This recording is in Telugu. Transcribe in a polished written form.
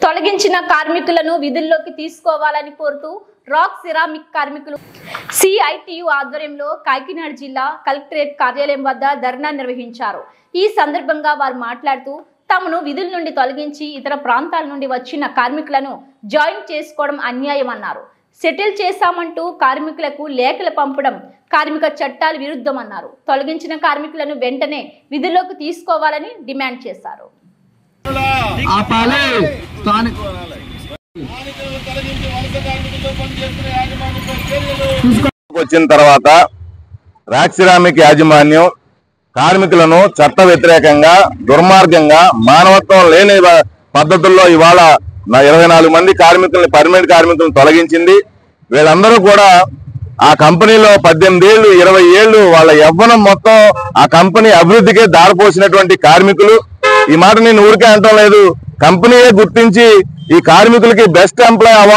తొలగించిన కార్మికులను విధుల్లోకి తీసుకోవాలని కోరుతూ రాక్ సిరామిక్ కార్మికులు సిఐటియు ఆధ్వర్యంలో కాకినాడ జిల్లా కలెక్టరేట్ కార్యాలయం వద్ద ధర్నా నిర్వహించారు। ఈ సందర్భంగా వారు మాట్లాడుతూ తమను విధుల నుండి తొలగించి ఇతర ప్రాంతాల నుండి వచ్చిన కార్మికులను జాయిన్ చేసుకోవడం అన్యాయమన్నారు। సెటిల్ చేశామంటూ కార్మికులకు లేఖలు పంపడం కార్మిక చట్టాల విరుద్ధమన్నారు। తొలగించిన కార్మికులను వెంటనే విధుల్లోకి తీసుకోవాలని డిమాండ్ చేశారు। వచ్చిన తర్వాత రాక్ సిరామిక్ యాజమాన్యం కార్మికులను చట్ట వ్యతిరేకంగా దుర్మార్గంగా మానవత్వం లేని పద్ధతుల్లో ఇవాళ 24 మంది కార్మికుల్ని పర్మనెంట్ కార్మికులను తొలగించింది। వీళ్ళందరూ కూడా ఆ కంపెనీలో 18 ఏళ్ళు 20 ఏళ్ళు వాళ్ళ యవ్వనం మొత్తం ఆ కంపెనీ అభివృద్ధికే దారిపోసినటువంటి కార్మికులు। ఈ మాట నేను ఊరికే అంటం లేదు, కంపెనీయే గుర్తించి ఈ కార్మికులకి బెస్ట్ ఎంప్లాయ్ అవార్డు